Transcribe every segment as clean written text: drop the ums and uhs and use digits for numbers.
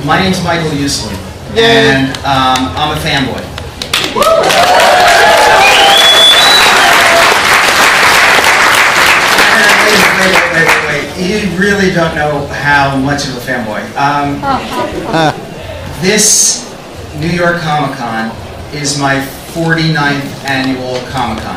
My name's Michael Uslan, and I'm a fanboy. Wait. You really don't know how much of a fanboy. This New York Comic Con is my 49th annual Comic Con.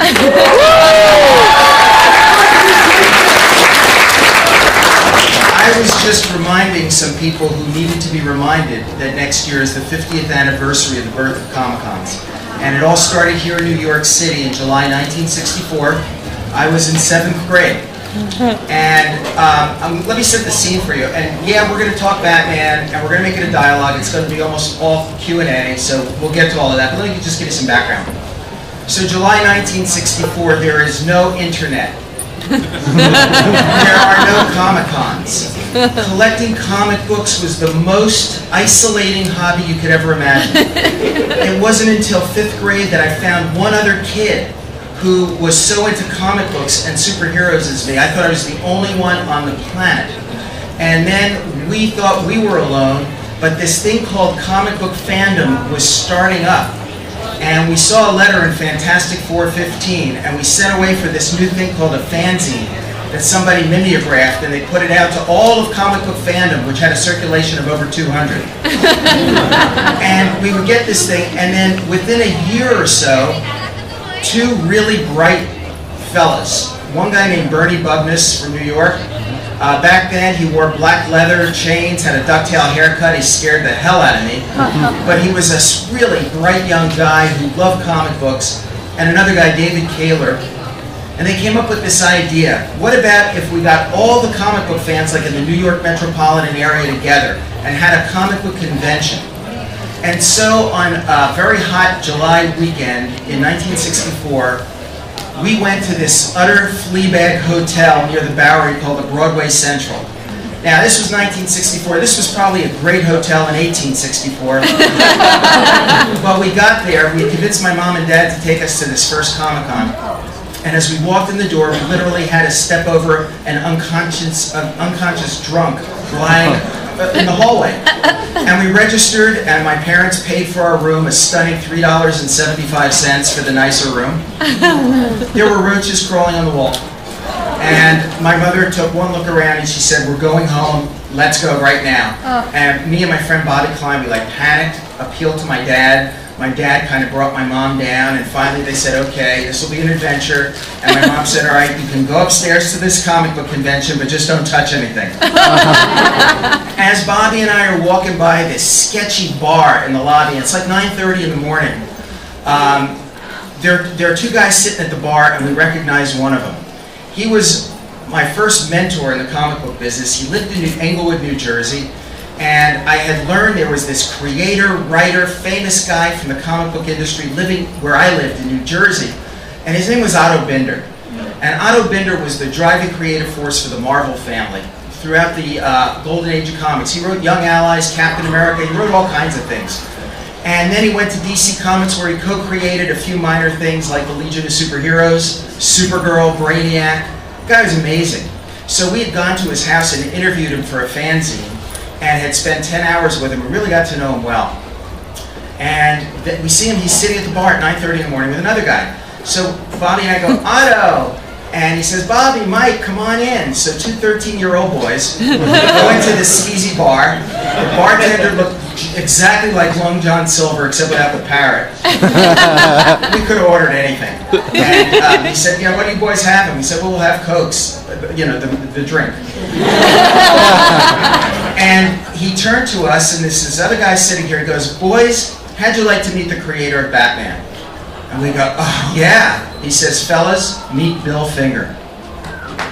I was just reminding some people who needed to be reminded that next year is the 50th anniversary of the birth of Comic Cons. And it all started here in New York City in July 1964. I was in 7th grade. And let me set the scene for you. And yeah, we're going to talk Batman, and we're going to make it a dialogue. It's going to be almost all Q&A, so we'll get to all of that. But let me just give you some background. So July 1964, there is no internet. There are no Comic-Cons. Collecting comic books was the most isolating hobby you could ever imagine. It wasn't until 5th grade that I found one other kid who was so into comic books and superheroes as me. I thought I was the only one on the planet. And then we thought we were alone, but this thing called comic book fandom was starting up. And we saw a letter in Fantastic 415, and we sent away for this new thing called a fanzine that somebody mimeographed, and they put it out to all of comic book fandom, which had a circulation of over 200. And we would get this thing, and then within a year or so, two really bright fellas. One guy named Bernie Bubness from New York. Back then he wore black leather chains, had a ducktail haircut. He scared the hell out of me. But he was a really bright young guy who loved comic books. And another guy, David Kaler. And they came up with this idea. What about if we got all the comic book fans like in the New York metropolitan area together and had a comic book convention? And so on a very hot July weekend in 1964, we went to this utter fleabag hotel near the Bowery called the Broadway Central. Now this was 1964. This was probably a great hotel in 1864. But we got there, we convinced my mom and dad to take us to this first Comic-Con. And as we walked in the door, we literally had to step over an unconscious drunk lying in the hallway. And we registered, and my parents paid for our room, a stunning $3.75 for the nicer room. There were roaches crawling on the wall. And my mother took one look around and she said, "We're going home, let's go right now." And me and my friend Bobby Klein, we like panicked, appealed to my dad. My dad kind of brought my mom down, and finally they said, "Okay, this will be an adventure." And my mom said, "All right, you can go upstairs to this comic book convention, but just don't touch anything." As Bobby and I are walking by this sketchy bar in the lobby, it's like 9:30 in the morning. There are two guys sitting at the bar, and we recognize one of them. He was my first mentor in the comic book business. He lived in Englewood, New Jersey. And I had learned there was this creator, writer, famous guy from the comic book industry living where I lived in New Jersey. And his name was Otto Binder. And Otto Binder was the driving creative force for the Marvel family throughout the golden age of comics. He wrote Young Allies, Captain America, he wrote all kinds of things. And then he went to DC Comics where he co-created a few minor things like the Legion of Superheroes, Supergirl, Brainiac. The guy was amazing. So we had gone to his house and interviewed him for a fanzine, and had spent 10 hours with him. We really got to know him well. And we see him, he's sitting at the bar at 9:30 in the morning with another guy. So Bobby and I go, "Otto!" And he says, "Bobby, Mike, come on in." So two 13-year-old boys go into this skeezy bar. The bartender looked exactly like Long John Silver, except without the parrot. We could have ordered anything. And he said, "What do you boys have?" And we said, "Well, we'll have Cokes, the drink." And he turned to us, and this other guy sitting here, he goes, "Boys, how'd you like to meet the creator of Batman?" And we go, "Oh, yeah." He says, "Fellas, meet Bill Finger."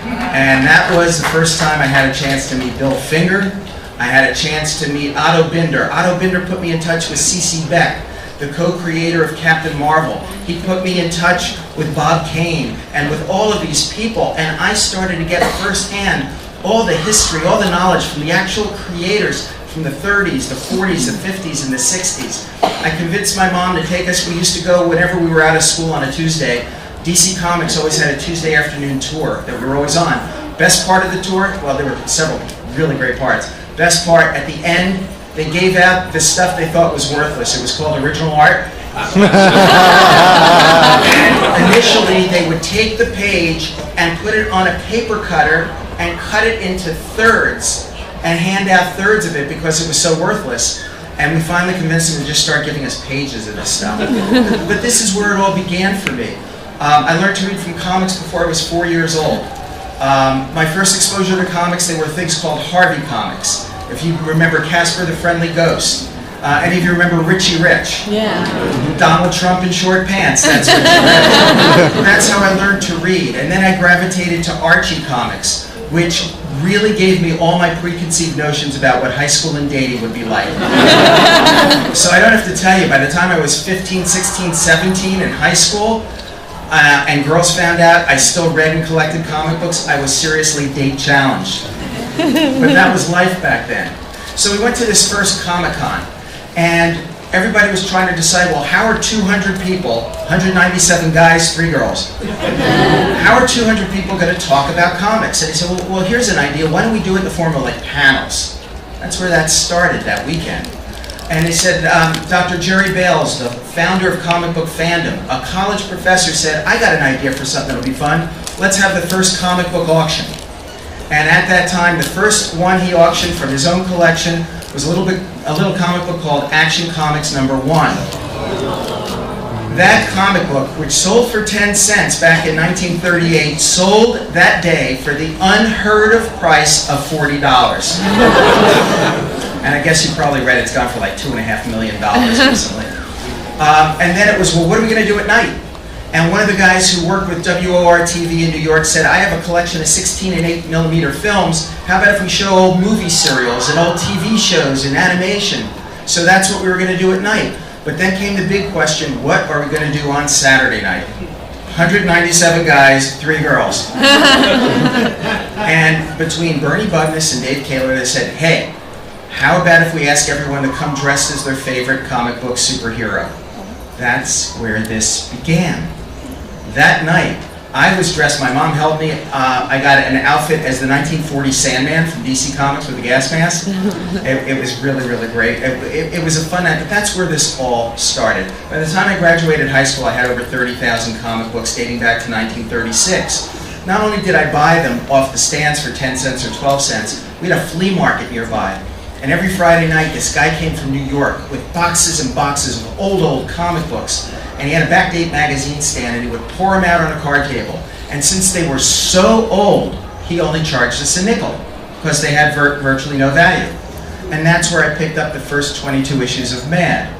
And that was the first time I had a chance to meet Bill Finger. I had a chance to meet Otto Binder. Otto Binder put me in touch with C.C. Beck, the co-creator of Captain Marvel. He put me in touch with Bob Kane and with all of these people, and I started to get firsthand all the history, all the knowledge from the actual creators from the 30s, the 40s, the 50s, and the 60s. I convinced my mom to take us. We used to go whenever we were out of school on a Tuesday. DC Comics always had a Tuesday afternoon tour that we were always on. Best part of the tour, well, there were several really great parts. Best part, at the end, they gave out the stuff they thought was worthless. It was called original art. And initially, they would take the page and put it on a paper cutter and cut it into thirds and hand out thirds of it because it was so worthless. And we finally convinced them to just start giving us pages of this stuff. But this is where it all began for me. I learned to read from comics before I was 4 years old. My first exposure to comics, they were things called Harvey comics. If you remember Casper the Friendly Ghost. Any of you remember Richie Rich? Yeah. Donald Trump in short pants, that's Richie Rich. That's how I learned to read. And then I gravitated to Archie comics, which really gave me all my preconceived notions about what high school and dating would be like. So I don't have to tell you, by the time I was 15, 16, 17 in high school, and girls found out I still read and collected comic books, I was seriously date challenged. But that was life back then. So we went to this first Comic-Con, and everybody was trying to decide, well, how are 200 people, 197 guys, 3 girls, how are 200 people going to talk about comics? And he said, well, here's an idea. Why don't we do it in the form of like panels? That's where that started that weekend. And they said, Dr. Jerry Bales, the founder of comic book Fandom, a college professor, said, I got an idea for something that'll be fun. Let's have the first comic book auction. And at that time, the first one he auctioned from his own collection was a little comic book called Action Comics #1. That comic book, which sold for 10 cents back in 1938, sold that day for the unheard of price of $40. And I guess you probably read it's gone for like $2.5 million recently. And then it was, well, what are we going to do at night? And one of the guys who worked with WOR-TV in New York said, I have a collection of 16 and 8mm films. How about if we show old movie serials and old TV shows and animation? So that's what we were going to do at night. But then came the big question, what are we going to do on Saturday night? 197 guys, 3 girls. And between Bernie Bugnes and Dave Kaler, they said, hey, how about if we ask everyone to come dressed as their favorite comic book superhero? That's where this began. That night, I was dressed, my mom helped me, I got an outfit as the 1940 Sandman from DC Comics with a gas mask. It was really, really great. It was a fun night, but that's where this all started. By the time I graduated high school, I had over 30,000 comic books dating back to 1936. Not only did I buy them off the stands for 10 cents or 12 cents, we had a flea market nearby. And every Friday night, this guy came from New York with boxes and boxes of old comic books. And he had a Backdate magazine stand, and he would pour them out on a card table. And since they were so old, he only charged us a nickel, because they had virtually no value. And that's where I picked up the first 22 issues of Mad,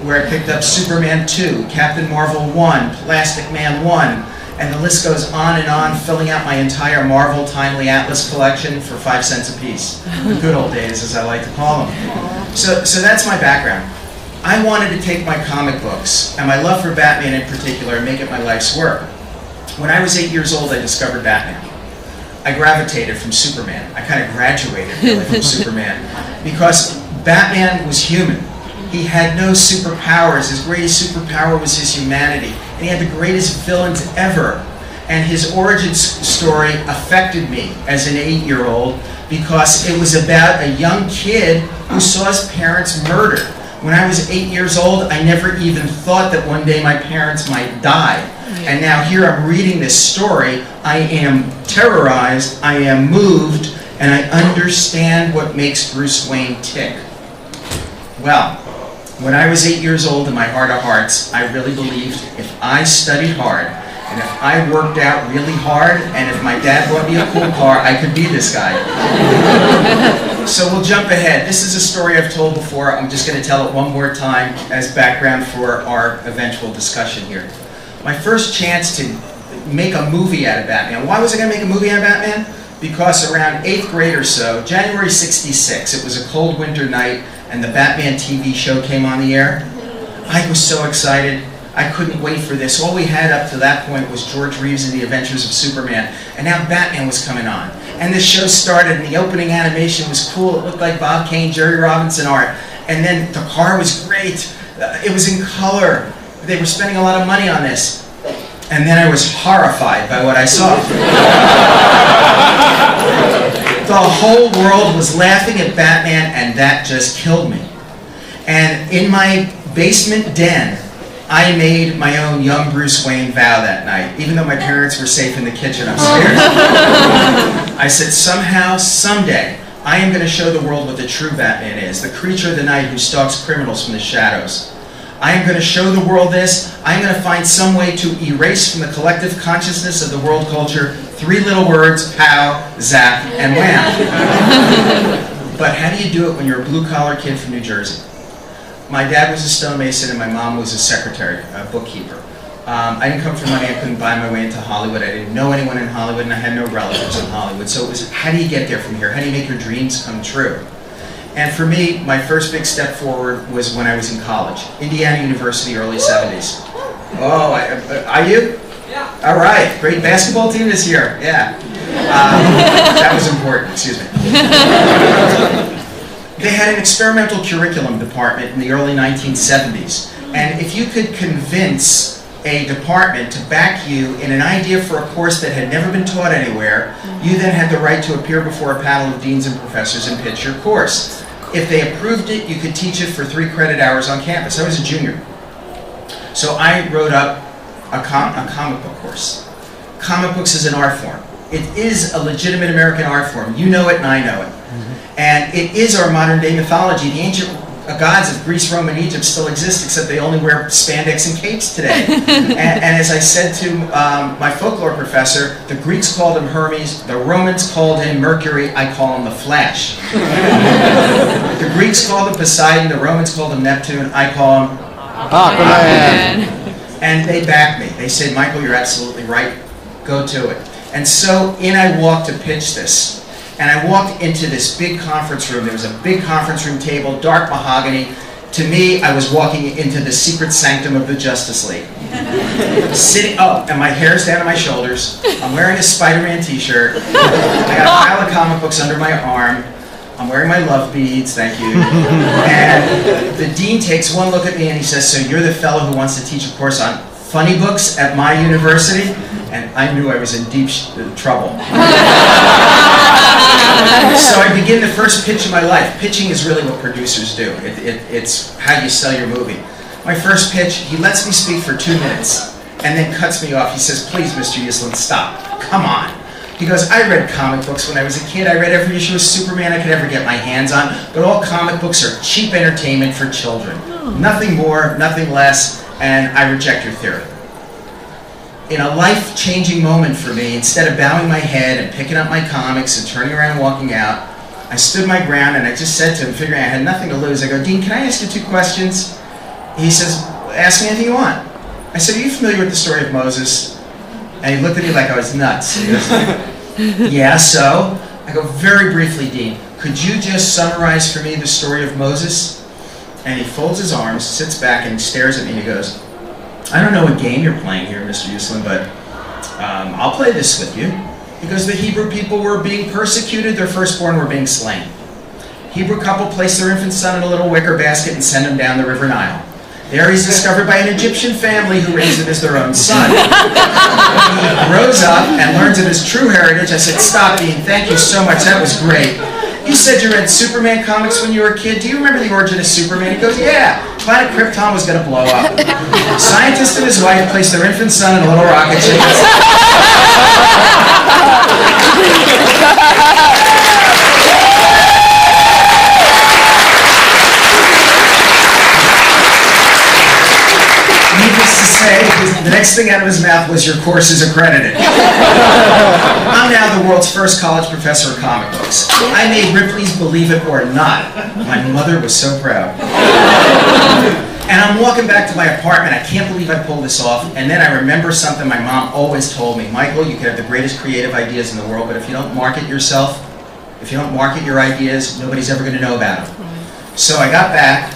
where I picked up Superman 2, Captain Marvel 1, Plastic Man 1, and the list goes on, filling out my entire Marvel Timely Atlas collection for 5 cents a piece. The good old days, as I like to call them. So that's my background. I wanted to take my comic books, and my love for Batman in particular, and make it my life's work. When I was 8 years old, I discovered Batman. I gravitated from Superman. I kind of graduated really from Superman, because Batman was human. He had no superpowers. His greatest superpower was his humanity. And he had the greatest villains ever. And his origin story affected me as an 8-year-old, because it was about a young kid who saw his parents murdered. When I was 8 years old, I never even thought that one day my parents might die. And now here I'm reading this story. I am terrorized, I am moved, and I understand what makes Bruce Wayne tick. Well, when I was 8 years old, in my heart of hearts, I really believed if I studied hard, and if I worked out really hard, and if my dad bought me a cool car, I could be this guy. So we'll jump ahead. This is a story I've told before. I'm just going to tell it one more time as background for our eventual discussion here. My first chance to make a movie out of Batman. Why was I going to make a movie out of Batman? Because around 8th grade or so, January '66, it was a cold winter night, and the Batman TV show came on the air. I was so excited. I couldn't wait for this. All we had up to that point was George Reeves and the Adventures of Superman, and now Batman was coming on. And this show started, and the opening animation was cool. It looked like Bob Kane, Jerry Robinson art. And then the car was great. It was in color. They were spending a lot of money on this. And then I was horrified by what I saw. The whole world was laughing at Batman, and that just killed me. And in my basement den, I made my own young Bruce Wayne vow that night. Even though my parents were safe in the kitchen upstairs. I said, somehow, someday, I am going to show the world what the true Batman is, the creature of the night who stalks criminals from the shadows. I am going to show the world this. I am going to find some way to erase from the collective consciousness of the world culture 3 little words: pow, zap, and wham. But how do you do it when you're a blue-collar kid from New Jersey? My dad was a stonemason and my mom was a secretary, a bookkeeper. I didn't come from money. I couldn't buy my way into Hollywood. I didn't know anyone in Hollywood, and I had no relatives in Hollywood. So it was, how do you get there from here? How do you make your dreams come true? And for me, my first big step forward was when I was in college. Indiana University, early 70s. Oh, are you? Yeah. All right, great basketball team this year. Yeah. That was important, excuse me. They had an experimental curriculum department in the early 1970s. And if you could convince a department to back you in an idea for a course that had never been taught anywhere, you then had the right to appear before a panel of deans and professors and pitch your course. If they approved it, you could teach it for 3 credit hours on campus. I was a junior. So I wrote up a comic book course. Comic books is an art form. It is a legitimate American art form. You know it and I know it. And it is our modern day mythology. The ancient gods of Greece, Rome, and Egypt still exist, except they only wear spandex and capes today. And as I said to my folklore professor, the Greeks called him Hermes, the Romans called him Mercury, I call him the Flash. The Greeks called him Poseidon, the Romans called him Neptune, I call him Aquaman. And they backed me. They said, Michael, you're absolutely right. Go to it. And so in I walked to pitch this. And I walked into this big conference room. There was a big conference room table, dark mahogany. To me, I was walking into the secret sanctum of the Justice League. Sitting, oh, and my hair's down to my shoulders. I'm wearing a Spider-Man t-shirt. I got a pile of comic books under my arm. I'm wearing my love beads, thank you. And the dean takes one look at me and he says, so you're the fellow who wants to teach a course on funny books at my university? And I knew I was in deep trouble. So I begin the first pitch of my life. Pitching is really what producers do. It's how you sell your movie. My first pitch, he lets me speak for 2 minutes and then cuts me off. He says, please, Mr. Uslan, stop. Come on. He goes, I read comic books when I was a kid. I read every issue of Superman I could ever get my hands on. But all comic books are cheap entertainment for children. Nothing more, nothing less, and I reject your theory. In a life-changing moment for me, instead of bowing my head and picking up my comics and turning around and walking out, I stood my ground and I just said to him, figuring I had nothing to lose, I go, Dean, can I ask you 2 questions? He says, ask me anything you want. I said, are you familiar with the story of Moses? And he looked at me like I was nuts. He goes, yeah, so? I go, very briefly, Dean, could you just summarize for me the story of Moses? And he folds his arms, sits back, and stares at me and he goes, I don't know what game you're playing here, Mr. Uslan, but I'll play this with you. Because the Hebrew people were being persecuted, their firstborn were being slain. Hebrew couple placed their infant son in a little wicker basket and sent him down the River Nile. There he's discovered by an Egyptian family who raised him as their own son. He grows up and learns of his true heritage. I said, stop, Dean, thank you so much, that was great. You said you read Superman comics when you were a kid. Do you remember the origin of Superman? He goes, yeah, Planet Krypton was going to blow up. A scientist and his wife placed their infant son in a little rocket ship. Needless to say, the next thing out of his mouth was, your course is accredited. I'm now the world's first college professor of comic books. I made Ripley's Believe It or Not. My mother was so proud. And I'm walking back to my apartment. I can't believe I pulled this off. And then I remember something my mom always told me. Michael, you could have the greatest creative ideas in the world, but if you don't market yourself, if you don't market your ideas, nobody's ever going to know about them. So I got back.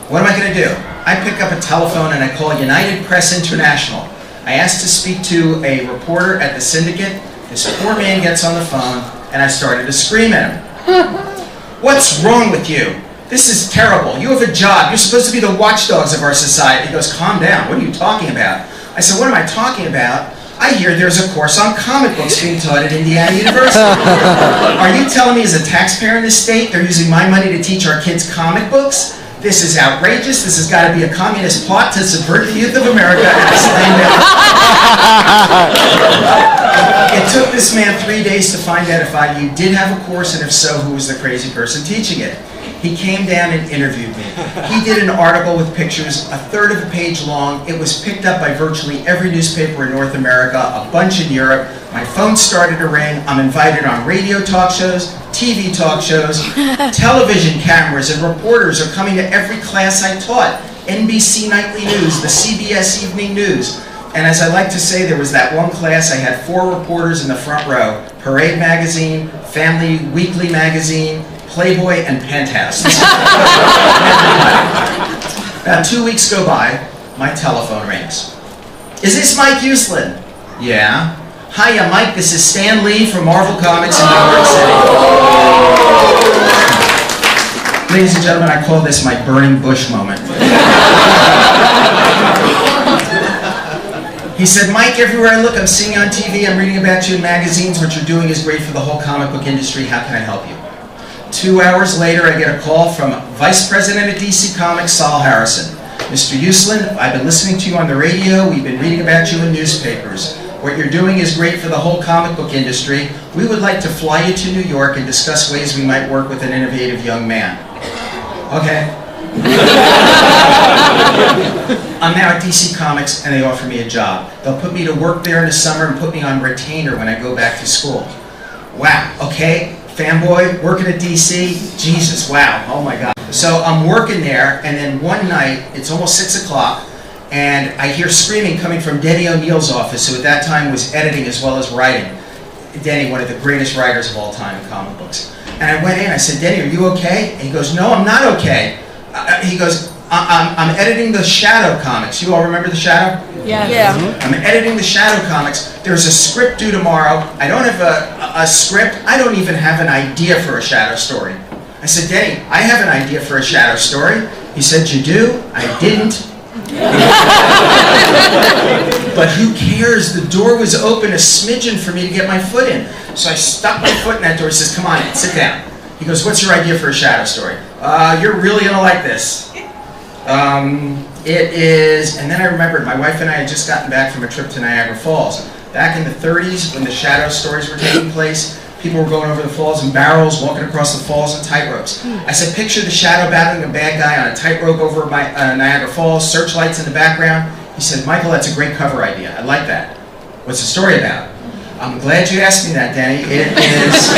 What am I going to do? I pick up a telephone and I call United Press International. I asked to speak to a reporter at the Syndicate. This poor man gets on the phone and I started to scream at him. What's wrong with you? This is terrible. You have a job. You're supposed to be the watchdogs of our society. He goes, calm down. What are you talking about? I said, what am I talking about? I hear there's a course on comic books being taught at Indiana University. Are you telling me as a taxpayer in this state, they're using my money to teach our kids comic books? This is outrageous. This has got to be a communist plot to subvert the youth of America and explain that. It took this man 3 days to find out if I did have a course, and if so, who was the crazy person teaching it. He came down and interviewed me. He did an article with pictures, a third of a page long. It was picked up by virtually every newspaper in North America, a bunch in Europe. My phone started to ring. I'm invited on radio talk shows, TV talk shows, television cameras, and reporters are coming to every class I taught. NBC Nightly News, the CBS Evening News. And as I like to say, there was that one class, I had 4 reporters in the front row. Parade Magazine, Family Weekly Magazine, Playboy, and Penthouse. About 2 weeks go by, my telephone rings. Is this Mike Uslan? Yeah. Hiya, Mike, this is Stan Lee from Marvel Comics in New York City. Ladies and gentlemen, I call this my burning bush moment. He said, Mike, everywhere I look, I'm seeing you on TV, I'm reading about you in magazines. What you're doing is great for the whole comic book industry. How can I help you? 2 hours later, I get a call from Vice President of DC Comics, Saul Harrison. Mr. Uslan, I've been listening to you on the radio. We've been reading about you in newspapers. What you're doing is great for the whole comic book industry. We would like to fly you to New York and discuss ways we might work with an innovative young man. Okay. I'm now at DC Comics and they offer me a job. They'll put me to work there in the summer and put me on retainer when I go back to school. Wow, okay. Fanboy, working at DC, Jesus, wow, oh my God. So I'm working there, and then one night, it's almost 6 o'clock, and I hear screaming coming from Denny O'Neill's office, who at that time was editing as well as writing. Denny, one of the greatest writers of all time in comic books. And I went in, I said, Denny, are you okay? And he goes, no, I'm not okay. He goes, I'm editing the Shadow comics. You all remember the Shadow? Yeah. I'm editing the Shadow comics. There's a script due tomorrow. I don't have a script. I don't even have an idea for a Shadow story. I said, Denny, I have an idea for a Shadow story. He said, you do? I didn't. But who cares? The door was open a smidgen for me to get my foot in. So I stuck my foot in that door. He says, come on in, sit down. He goes, what's your idea for a Shadow story? You're really going to like this. It is, and then I remembered my wife and I had just gotten back from a trip to Niagara Falls. Back in the 30s, when the Shadow stories were taking place, people were going over the falls in barrels, walking across the falls in tightropes. I said, picture the Shadow battling a bad guy on a tightrope over Niagara Falls, searchlights in the background. He said, Michael, that's a great cover idea. I like that. What's the story about? I'm glad you asked me that, Danny. It is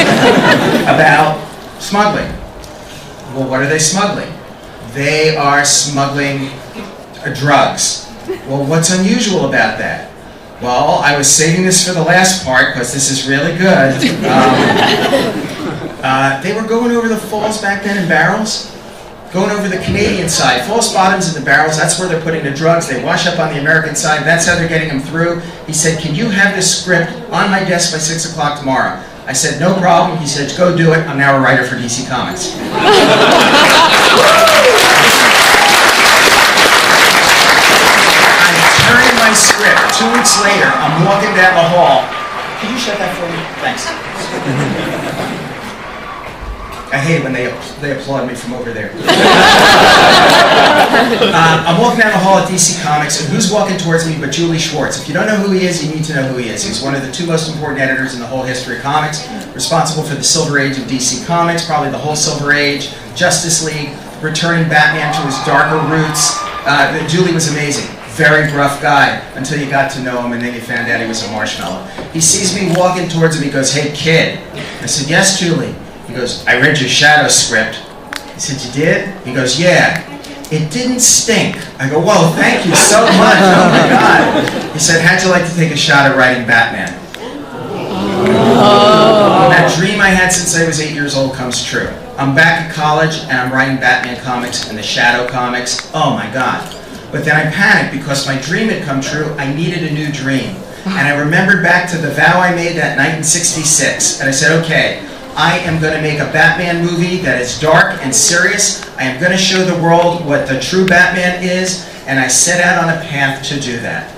about smuggling. Well, what are they smuggling? They are smuggling drugs. Well, what's unusual about that? Well, I was saving this for the last part because this is really good. They were going over the falls back then in barrels, going over the Canadian side. False bottoms in the barrels, that's where they're putting the drugs. They wash up on the American side, that's how they're getting them through. He said, can you have this script on my desk by 6 o'clock tomorrow? I said, no problem. He said, go do it. I'm now a writer for DC Comics. Turning my script. 2 weeks later, I'm walking down the hall. Can you shut that for me? Thanks. I hate it when they applaud me from over there. I'm walking down the hall at DC Comics, and who's walking towards me but Julie Schwartz? If you don't know who he is, you need to know who he is. He's one of the 2 most important editors in the whole history of comics, responsible for the Silver Age of DC Comics, probably the whole Silver Age, Justice League, returning Batman to his darker roots. Julie was amazing. Very gruff guy until you got to know him and then you found out he was a marshmallow. He sees me walking towards him. He goes, hey, kid. I said, yes, Julie. He goes, I read your Shadow script. I said, you did? He goes, yeah. It didn't stink. I go, whoa, thank you so much. Oh, my God. He said, how'd you like to take a shot at writing Batman? Oh. That dream I had since I was 8 years old comes true. I'm back at college and I'm writing Batman comics and the Shadow comics. Oh, my God. But then I panicked because my dream had come true. I needed a new dream. And I remembered back to the vow I made that night in '66. And I said, okay, I am going to make a Batman movie that is dark and serious. I am going to show the world what the true Batman is. And I set out on a path to do that.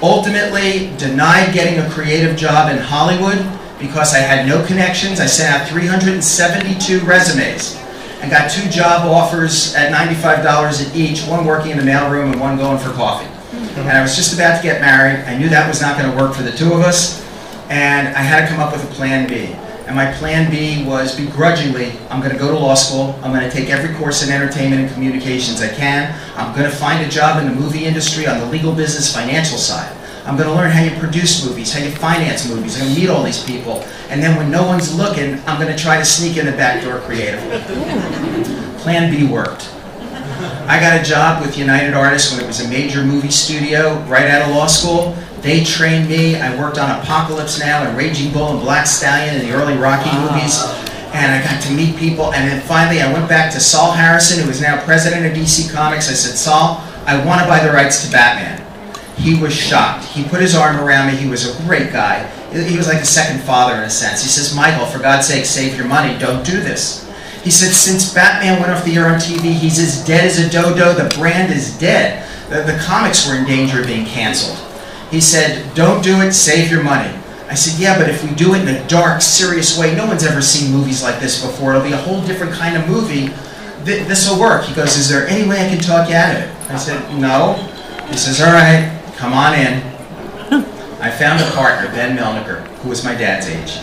Ultimately, denied getting a creative job in Hollywood because I had no connections. I sent out 372 resumes and got 2 job offers at $95 each, one working in the mailroom and one going for coffee. And I was just about to get married. I knew that was not going to work for the 2 of us, and I had to come up with a plan B. And my plan B was, begrudgingly, I'm going to go to law school. I'm going to take every course in entertainment and communications I can. I'm going to find a job in the movie industry on the legal business financial side. I'm going to learn how you produce movies, how you finance movies. I'm going to meet all these people. And then when no one's looking, I'm going to try to sneak in the back door creatively. Plan B worked. I got a job with United Artists when it was a major movie studio right out of law school. They trained me. I worked on Apocalypse Now and Raging Bull and Black Stallion and the early Rocky movies. And I got to meet people. And then finally I went back to Saul Harrison, who is now president of DC Comics. I said, Saul, I want to buy the rights to Batman. He was shocked. He put his arm around me. He was a great guy. He was like a second father in a sense. He says, Michael, for God's sake, save your money. Don't do this. He said, since Batman went off the air on TV, he's as dead as a dodo. The brand is dead. The comics were in danger of being canceled. He said, don't do it. Save your money. I said, yeah, but if we do it in a dark, serious way, no one's ever seen movies like this before. It'll be a whole different kind of movie. This will work. He goes, is there any way I can talk you out of it? I said, no. He says, all right. Come on in. I found a partner, Ben Melniker, who was my dad's age.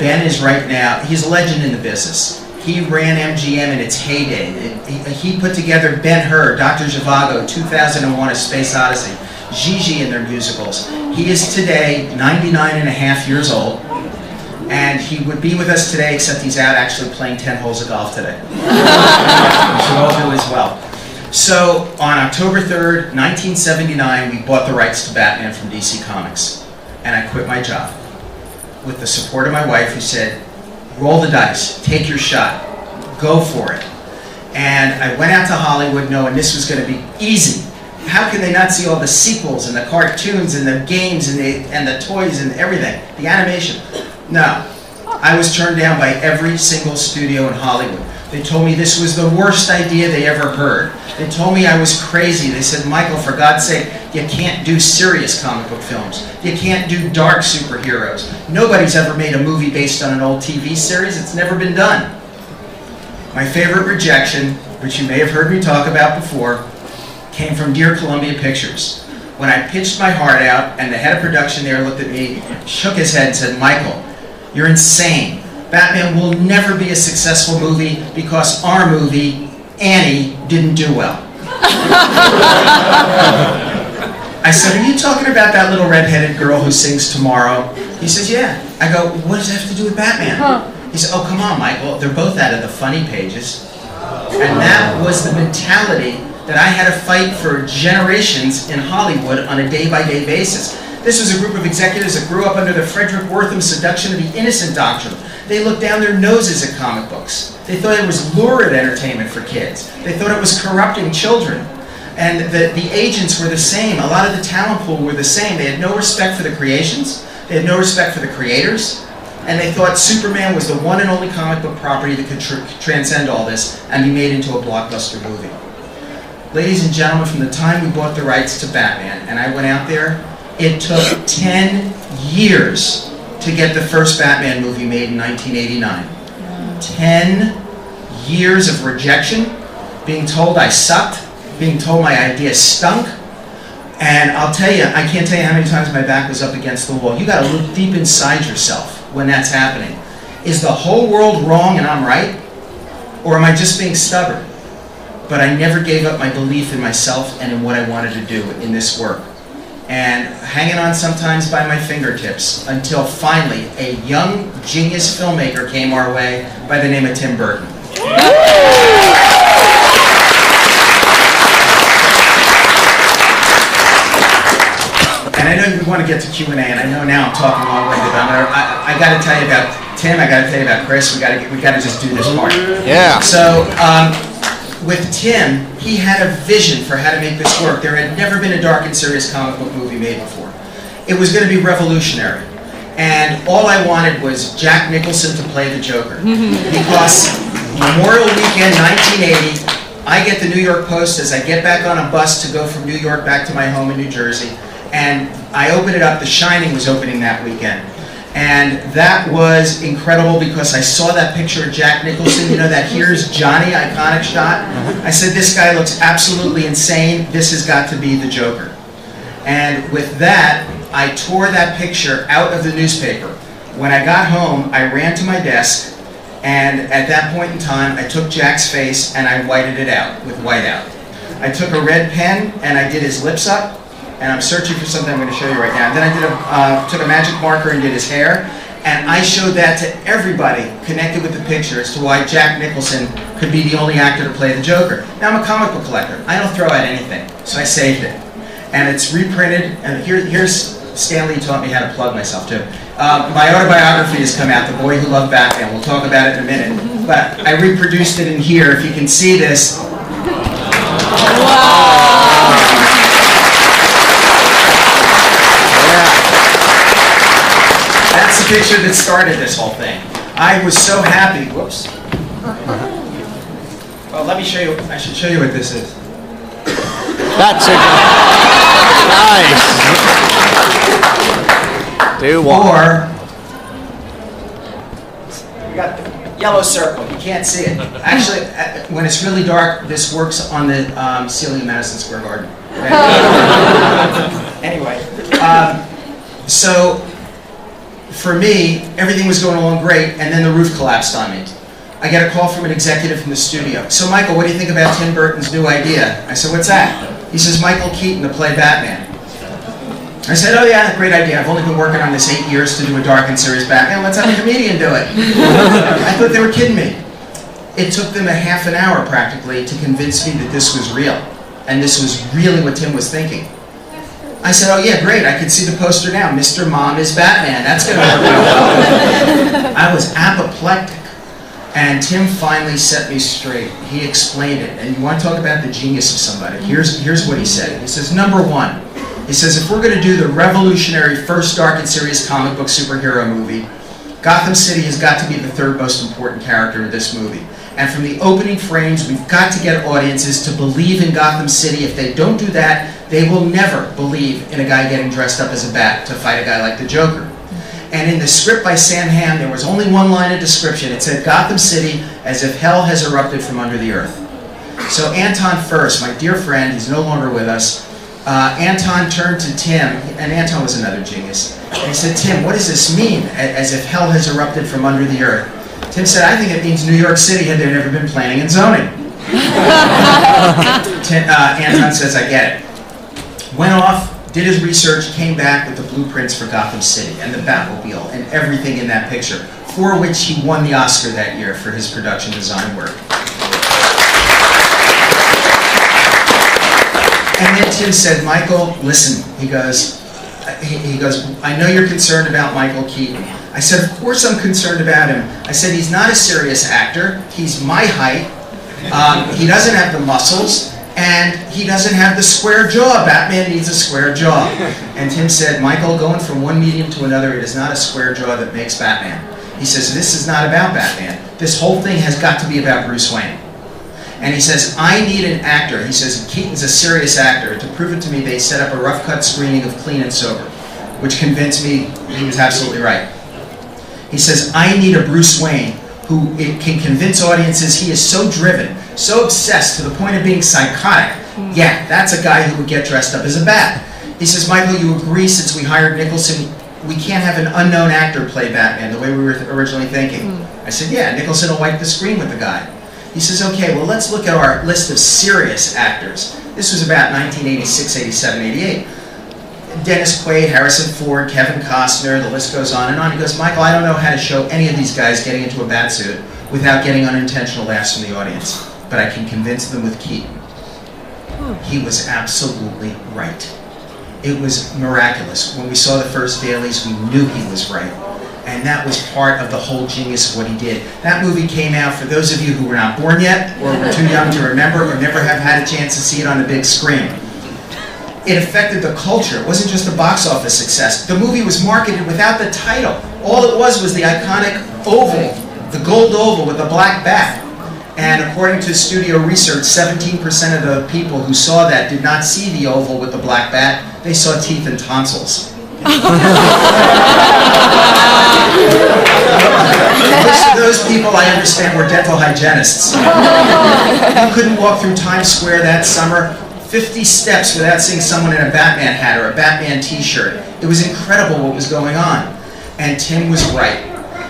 Ben is right now, he's a legend in the business. He ran MGM in its heyday. He put together Ben-Hur, Dr. Zhivago, 2001: A Space Odyssey, Gigi in their musicals. He is today 99 and a half years old, and he would be with us today, except he's out actually playing 10 holes of golf today. We should all do as well. So, on October 3rd, 1979, we bought the rights to Batman from DC Comics. And I quit my job with the support of my wife, who said, roll the dice, take your shot, go for it. And I went out to Hollywood knowing this was going to be easy. How can they not see all the sequels and the cartoons and the games and the toys and everything, the animation? No. I was turned down by every single studio in Hollywood. They told me this was the worst idea they ever heard. They told me I was crazy. They said, Michael, for God's sake, you can't do serious comic book films. You can't do dark superheroes. Nobody's ever made a movie based on an old TV series. It's never been done. My favorite Rejection, which you may have heard me talk about before, came from Dear Columbia Pictures. When I pitched my heart out, and the head of production there looked at me, shook his head and said, Michael, you're insane. Batman will never be a successful movie because our movie, Annie, didn't do well. I said, are you talking about that little red-headed girl who sings Tomorrow? He says, yeah. I go, what does that have to do with Batman? He said, oh, come on, Michael. They're both out of the funny pages. And that was the mentality that I had to fight for generations in Hollywood on a day-by-day basis. This was a group of executives that grew up under the Frederick Wortham seduction of the innocent doctrine. They looked down their noses at comic books. They thought it was lurid entertainment for kids. They thought it was corrupting children. And the agents were the same. A lot of the talent pool were the same. They had no respect for the creations. They had no respect for the creators. And they thought Superman was the one and only comic book property that could transcend all this and be made into a blockbuster movie. Ladies and gentlemen, from the time we bought the rights to Batman and I went out there, it took 10 years to get the first Batman movie made in 1989. 10 years of rejection, being told I sucked, being told my idea stunk, and I'll tell you, I can't tell you how many times my back was up against the wall. You got to look deep inside yourself when that's happening. Is the whole world wrong and I'm right? Or am I just being stubborn? But I never gave up my belief in myself and in what I wanted to do in this work. And hanging on sometimes by my fingertips until finally a young genius filmmaker came our way by the name of Tim Burton. And I know you want to get to Q&A, and I know now I'm talking long-winded, but I got to tell you about Tim, I got to tell you about Chris, we got to just do this part. Yeah. So, with Tim, he had a vision for how to make this work. There had never been a dark and serious comic book movie made before. It was going to be revolutionary. And all I wanted was Jack Nicholson to play the Joker. Because Memorial Weekend 1980, I get the New York Post as I get back on a bus to go from New York back to my home in New Jersey. And I opened it up, The Shining was opening that weekend. And that was incredible because I saw that picture of Jack Nicholson, you know, that "Here's Johnny" iconic shot. I said, this guy looks absolutely insane. This has got to be the Joker. And with that, I tore that picture out of the newspaper. When I got home, I ran to my desk, and at that point in time, I took Jack's face and I whited it out with whiteout. I took a red pen and I did his lips up. And I'm searching for something I'm going to show you right now. Then I took a magic marker and did his hair, and I showed that to everybody connected with the picture as to why Jack Nicholson could be the only actor to play the Joker. Now, I'm a comic book collector. I don't throw out anything, so I saved it. And it's reprinted, and here's Stanley taught me how to plug myself too. My autobiography has come out, The Boy Who Loved Batman. We'll talk about it in a minute. But I reproduced it in here. If you can see this. Wow. That's the picture that started this whole thing. I was so happy. Whoops. Well, let me show you. I should show you what this is. That's it. Nice. Do one. Or we got the yellow circle. You can't see it. Actually, when it's really dark, this works on the ceiling of Madison Square Garden. Anyway, so. For me, everything was going along great, and then the roof collapsed on me. I get a call from an executive from the studio. So, Michael, what do you think about Tim Burton's new idea? I said, what's that? He says, Michael Keaton to play Batman. I said, oh yeah, great idea. I've only been working on this 8 years to do a dark and serious Batman. Let's have a comedian do it. I thought they were kidding me. It took them a half an hour, practically, to convince me that this was real, and this was really what Tim was thinking. I said, oh yeah, great, I can see the poster now. Mr. Mom is Batman. That's going to work out well. I was apoplectic. And Tim finally set me straight. He explained it. And you want to talk about the genius of somebody. Here's what he said. He says, number one, he says, if we're going to do the revolutionary first dark and serious comic book superhero movie, Gotham City has got to be the third most important character in this movie. And from the opening frames, we've got to get audiences to believe in Gotham City. If they don't do that, they will never believe in a guy getting dressed up as a bat to fight a guy like the Joker. And in the script by Sam Hamm, there was only one line of description. It said, Gotham City as if hell has erupted from under the earth. So Anton First, my dear friend, he's no longer with us, Anton turned to Tim, and Anton was another genius, and he said, Tim, what does this mean, as if hell has erupted from under the earth? Tim said, I think it means New York City had there never been planning and zoning. Anton says, I get it. Went off, did his research, came back with the blueprints for Gotham City and the Batmobile and everything in that picture, for which he won the Oscar that year for his production design work. And then Tim said, Michael, listen, he goes, I know you're concerned about Michael Keaton. I said, of course I'm concerned about him. I said, he's not a serious actor. He's my height. He doesn't have the muscles. And he doesn't have the square jaw. Batman needs a square jaw. And Tim said, Michael, going from one medium to another, it is not a square jaw that makes Batman. He says, this is not about Batman. This whole thing has got to be about Bruce Wayne. And he says, I need an actor. He says, Keaton's a serious actor. To prove it to me, they set up a rough-cut screening of Clean and Sober, which convinced me he was absolutely right. He says, I need a Bruce Wayne who can convince audiences he is so driven, so obsessed to the point of being psychotic. Yeah, that's a guy who would get dressed up as a bat. He says, Michael, you agree, since we hired Nicholson, we can't have an unknown actor play Batman the way we were originally thinking. I said, yeah, Nicholson will wipe the screen with the guy. He says, okay, well, let's look at our list of serious actors. This was about 1986, 87, 88. Dennis Quaid, Harrison Ford, Kevin Costner, the list goes on and on. He goes, Michael, I don't know how to show any of these guys getting into a bat suit without getting unintentional laughs from the audience, but I can convince them with Keaton. He was absolutely right. It was miraculous. When we saw the first dailies, we knew he was right. And that was part of the whole genius of what he did. That movie came out, for those of you who were not born yet, or were too young to remember, or never have had a chance to see it on the big screen. It affected the culture. It wasn't just a box office success. The movie was marketed without the title. All it was the iconic oval, the gold oval with the black bat. And according to studio research, 17% of the people who saw that did not see the oval with the black bat. They saw teeth and tonsils. Most of those people, I understand, were dental hygienists. You couldn't walk through Times Square that summer 50 steps without seeing someone in a Batman hat or a Batman t-shirt. It was incredible what was going on. And Tim was right.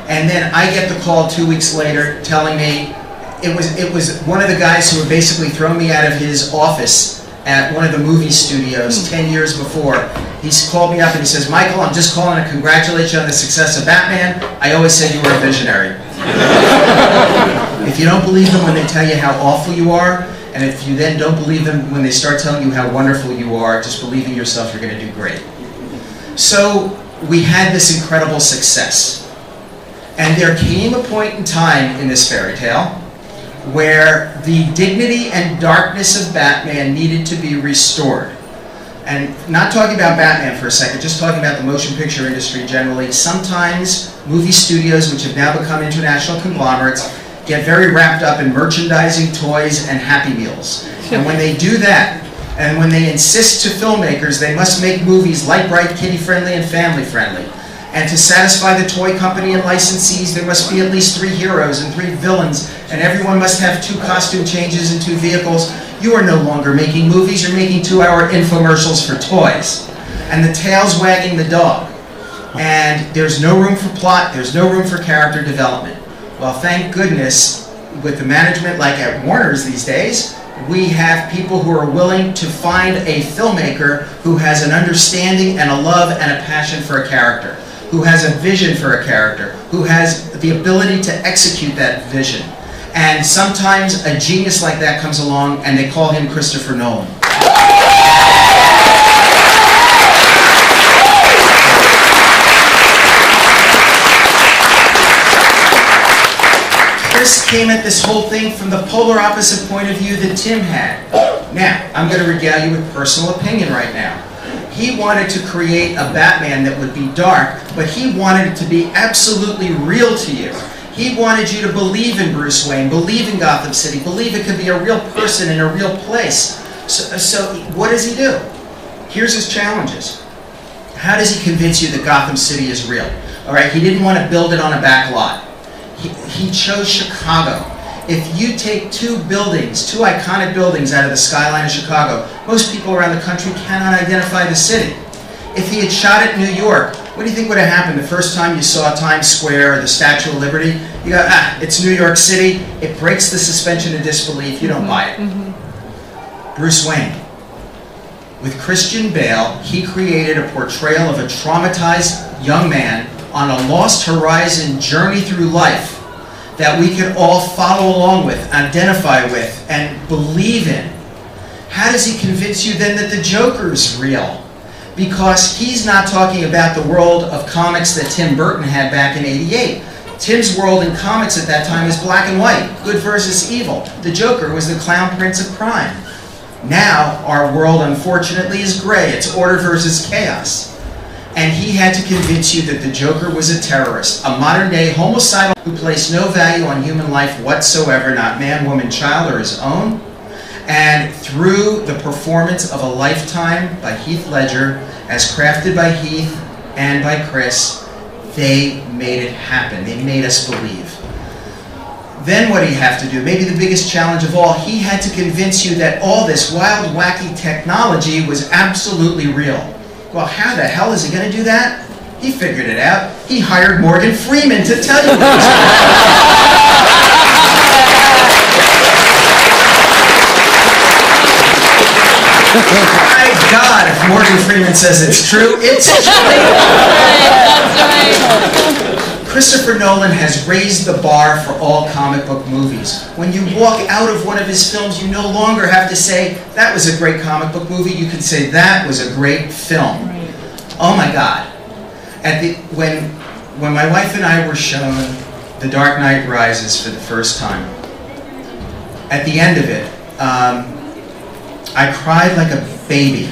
And then I get the call 2 weeks later telling me it was one of the guys who had basically thrown me out of his office at one of the movie studios 10 years before. He's called me up and he says, Michael, I'm just calling to congratulate you on the success of Batman. I always said you were a visionary. If you don't believe them when they tell you how awful you are, and if you then don't believe them when they start telling you how wonderful you are, just believe in yourself, you're going to do great. So we had this incredible success. And there came a point in time in this fairy tale where the dignity and darkness of Batman needed to be restored. And not talking about Batman for a second, just talking about the motion picture industry generally. Sometimes movie studios, which have now become international conglomerates, get very wrapped up in merchandising, toys, and Happy Meals. And when they do that, and when they insist to filmmakers they must make movies light, bright, kiddie-friendly, and family-friendly, and to satisfy the toy company and licensees, there must be at least 3 heroes and 3 villains, and everyone must have 2 costume changes and 2 vehicles. You are no longer making movies, you're making 2-hour infomercials for toys. And the tail's wagging the dog. And there's no room for plot, there's no room for character development. Well, thank goodness, with the management like at Warner's these days, we have people who are willing to find a filmmaker who has an understanding and a love and a passion for a character, who has a vision for a character, who has the ability to execute that vision. And sometimes a genius like that comes along and they call him Christopher Nolan. Chris came at this whole thing from the polar opposite point of view that Tim had. Now, I'm going to regale you with personal opinion right now. He wanted to create a Batman that would be dark, but he wanted it to be absolutely real to you. He wanted you to believe in Bruce Wayne, believe in Gotham City, believe it could be a real person in a real place. So what does he do? Here's his challenges. How does he convince you that Gotham City is real? All right, he didn't want to build it on a back lot. He chose Chicago. If you take 2 buildings, 2 iconic buildings out of the skyline of Chicago, most people around the country cannot identify the city. If he had shot it in New York, what do you think would have happened the first time you saw Times Square or the Statue of Liberty? You go, it's New York City. It breaks the suspension of disbelief. You don't buy it. Bruce Wayne. With Christian Bale, he created a portrayal of a traumatized young man on a lost horizon journey through life that we could all follow along with, identify with, and believe in. How does he convince you then that the Joker's real? Because he's not talking about the world of comics that Tim Burton had back in '88. Tim's world in comics at that time was black and white, good versus evil. The Joker was the clown prince of crime. Now, our world, unfortunately, is gray. It's order versus chaos. And he had to convince you that the Joker was a terrorist, a modern-day homicidal who placed no value on human life whatsoever, not man, woman, child, or his own. And through the performance of A Lifetime by Heath Ledger, as crafted by Heath and by Chris, they made it happen. They made us believe. Then what did he have to do? Maybe the biggest challenge of all, he had to convince you that all this wild, wacky technology was absolutely real. Well, how the hell is he going to do that? He figured it out. He hired Morgan Freeman to tell you this. My God, if Morgan Freeman says it's true, it's true. That's right. Christopher Nolan has raised the bar for all comic book movies. When you walk out of one of his films, you no longer have to say, that was a great comic book movie. You can say, that was a great film. Oh my God. When my wife and I were shown The Dark Knight Rises for the first time, at the end of it, I cried like a baby.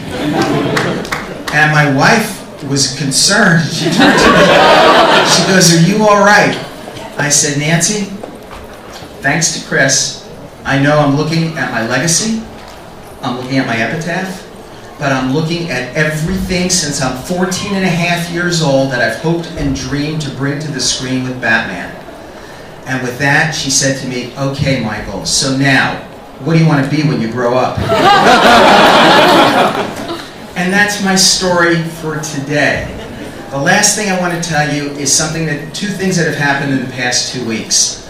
And my wife was concerned. She turned to me. She goes, "Are you all right?" I said, "Nancy, thanks to Chris, I know I'm looking at my legacy, I'm looking at my epitaph, but I'm looking at everything since I'm 14 and a half years old that I've hoped and dreamed to bring to the screen with Batman. And with that, she said to me, okay, Michael, so now, what do you want to be when you grow up? And that's my story for today. The last thing I want to tell you is two things that have happened in the past 2 weeks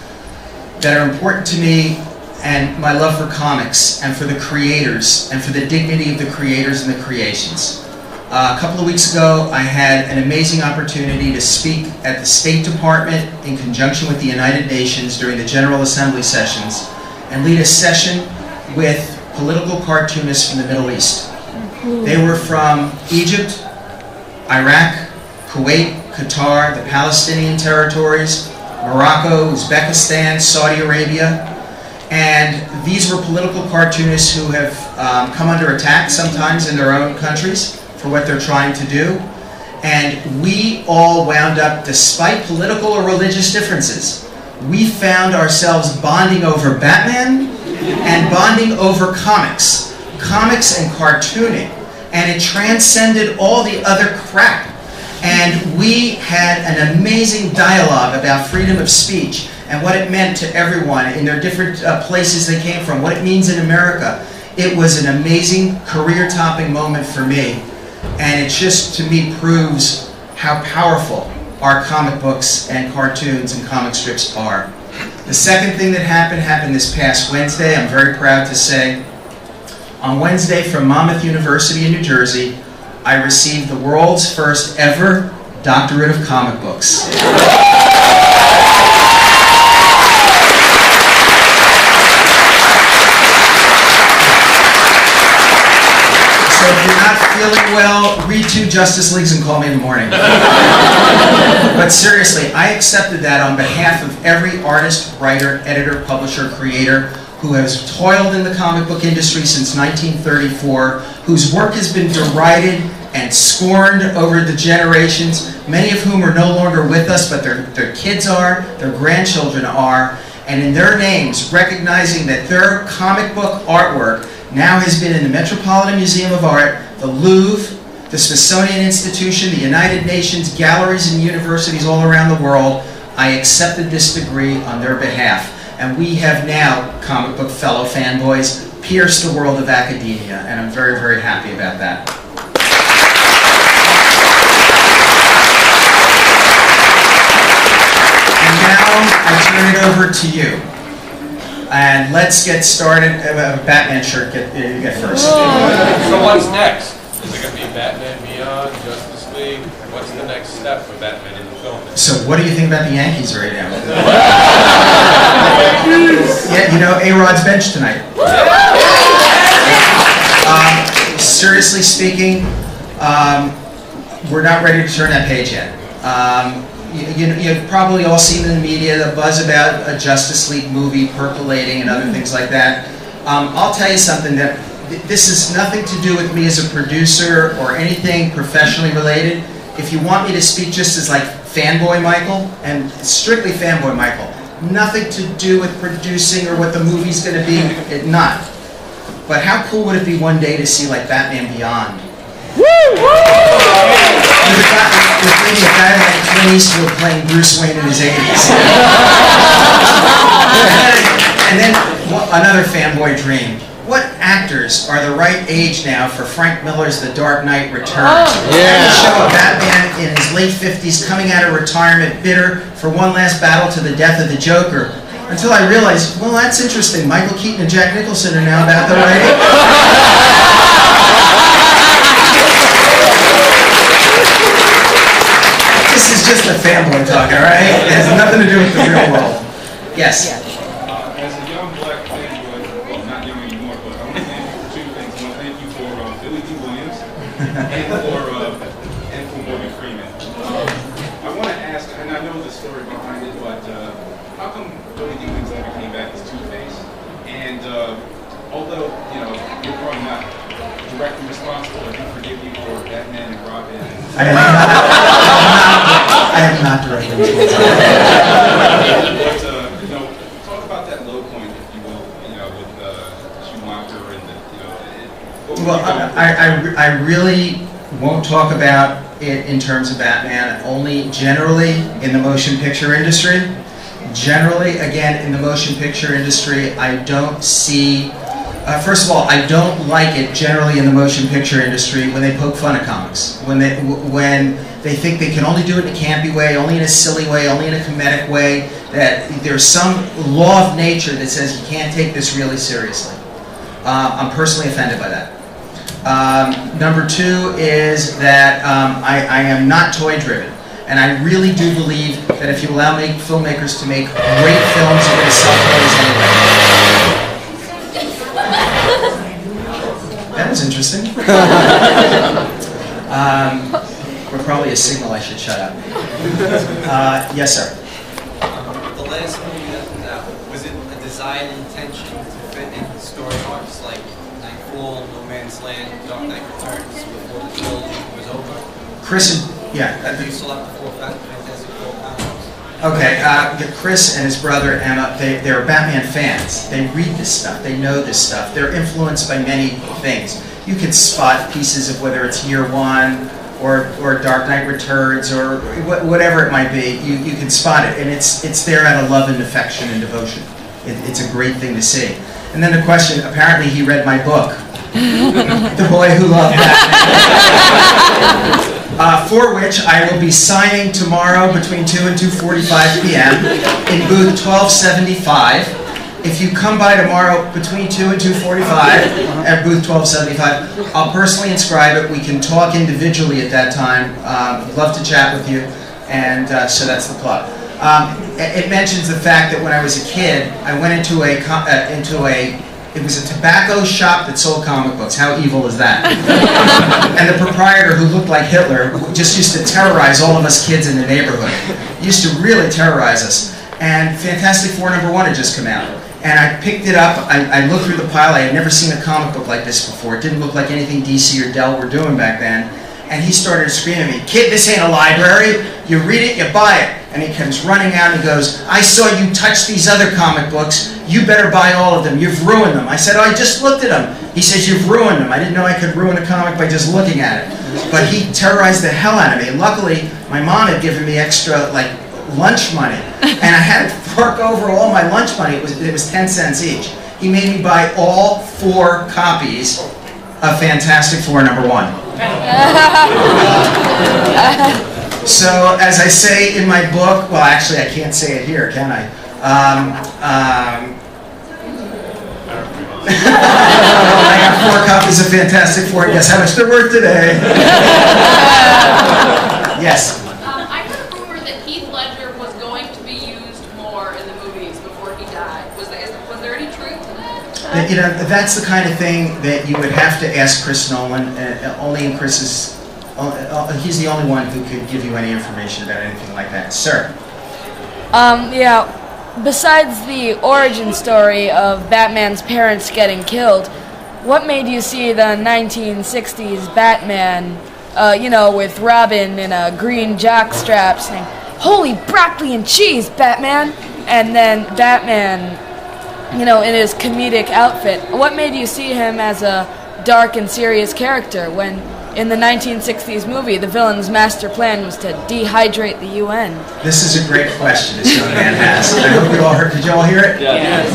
that are important to me and my love for comics and for the creators and for the dignity of the creators and the creations. A couple of weeks ago, I had an amazing opportunity to speak at the State Department in conjunction with the United Nations during the General Assembly sessions and lead a session with political cartoonists from the Middle East. They were from Egypt, Iraq, Kuwait, Qatar, the Palestinian territories, Morocco, Uzbekistan, Saudi Arabia. And these were political cartoonists who have come under attack sometimes in their own countries for what they're trying to do. And we all wound up, despite political or religious differences, we found ourselves bonding over Batman and bonding over comics and cartooning. And it transcended all the other crap. And we had an amazing dialogue about freedom of speech and what it meant to everyone in their different places they came from, what it means in America. It was an amazing career-topping moment for me. And it just, to me, proves how powerful our comic books and cartoons and comic strips are. The second thing that happened this past Wednesday, I'm very proud to say. On Wednesday from Monmouth University in New Jersey, I received the world's first ever doctorate of comic books. So if you're not feeling well, read 2 Justice Leagues and call me in the morning. But seriously, I accepted that on behalf of every artist, writer, editor, publisher, creator who has toiled in the comic book industry since 1934, whose work has been derided and scorned over the generations, many of whom are no longer with us, but their kids are, their grandchildren are, and in their names, recognizing that their comic book artwork now has been in the Metropolitan Museum of Art, the Louvre, the Smithsonian Institution, the United Nations, galleries and universities all around the world. I accepted this degree on their behalf. And we have now, comic book fellow fanboys, pierced the world of academia, and I'm very, very happy about that. And now I turn it over to you. And let's get started. Batman shirt, you get first. So what's next? Is it going to be Batman Beyond, Justice League? What's the next step for Batman in the film? So what do you think about the Yankees right now? Yeah, you know, A-Rod's bench tonight. Seriously speaking, we're not ready to turn that page yet. You've probably all seen in the media the buzz about a Justice League movie percolating and other things like that. I'll tell you something, that this is nothing to do with me as a producer or anything professionally related. If you want me to speak just as like fanboy Michael, and strictly fanboy Michael, nothing to do with producing or what the movie's going to be, not. But how cool would it be one day to see like Batman Beyond? With maybe a guy like Clint Eastwood playing Bruce Wayne in his 80s. And then another fanboy dream. What actors are the right age now for Frank Miller's The Dark Knight Returns? Yeah. To show a Batman in his late 50s coming out of retirement, bitter for one last battle to the death of the Joker. Until I realized, well, that's interesting. Michael Keaton and Jack Nicholson are now about the right age. This is just a fanboy talk, all right? It has nothing to do with the real world. Yes? As a young black fanboy, well, not young anymore, but I want to thank you for 2 things. I want to thank you for Billy D. Williams and for Morgan Freeman. I want to ask, and I know the story behind it, but how come Billy D. Williams never came back as Two-Face? And although, you know, you're probably not directly responsible, I do forgive you for Batman and Robin. I am not directly responsible. But, you know, talk about that low point, if you will, you know, Well, I really won't talk about it in terms of Batman, only generally in the motion picture industry. Generally, again, in the motion picture industry, I don't see, first of all, I don't like it generally in the motion picture industry when they poke fun at comics. When they think they can only do it in a campy way, only in a silly way, only in a comedic way, that there's some law of nature that says you can't take this really seriously. I'm personally offended by that. Number two is that I am not toy driven. And I really do believe that if you allow filmmakers to make great films, you're going to sell toys anyway. That was interesting. Or probably a signal I should shut up. Yes, sir. The last movie that was out, was it a design intention to fit in story arcs like Nightfall, No Man's Land, Dark Knight Returns before the trilogy was over? Chris, yeah. Do you still have the four Fantastic Four comics? Okay, Chris and his brother Emma, they're Batman fans. They read this stuff, they know this stuff. They're influenced by many things. You can spot pieces of whether it's Year One or Dark Knight Returns or whatever it might be. You can spot it, and it's there out of love and affection and devotion. It's a great thing to see. And then the question, apparently he read my book, The Boy Who Loved Batman. For which I will be signing tomorrow between 2 and 2:45 p.m. in booth 1275. If you come by tomorrow between 2 and 2:45 at booth 1275, I'll personally inscribe it. We can talk individually at that time. I'd love to chat with you, and so that's the plug. It mentions the fact that when I was a kid, I went into it was a tobacco shop that sold comic books. How evil is that? And the proprietor, who looked like Hitler, just used to terrorize all of us kids in the neighborhood. He used to really terrorize us. And Fantastic Four #1 had just come out. And I picked it up, I looked through the pile, I had never seen a comic book like this before. It didn't look like anything DC or Dell were doing back then. And he started screaming at me, "Kid, this ain't a library. You read it, you buy it." And he comes running out and he goes, "I saw you touch these other comic books. You better buy all of them. You've ruined them." I said, "Oh, I just looked at them." He says, "You've ruined them." I didn't know I could ruin a comic by just looking at it. But he terrorized the hell out of me. And luckily, my mom had given me extra, lunch money. And I had to fork over all my lunch money. It was 10 cents each. He made me buy all 4 copies of Fantastic Four #1. So, as I say in my book, well, actually, I can't say it here, can I? I got 4 copies of Fantastic Four. Guess how much they're worth today? Yes. I heard a rumor that Heath Ledger was going to be used more in the movies before he died. Was there any truth to that? You know, that's the kind of thing that you would have to ask Chris Nolan. Only in Chris's, he's the only one who could give you any information about anything like that. Sir. Yeah. Besides the origin story of Batman's parents getting killed, what made you see the 1960s Batman, with Robin in a green jockstrap saying, "Holy broccoli and cheese, Batman!" And then Batman, in his comedic outfit. What made you see him as a dark and serious character when, in the 1960s movie, the villain's master plan was to dehydrate the UN? This is a great question this young man has. I hope you all heard. Did you all hear it? Yes.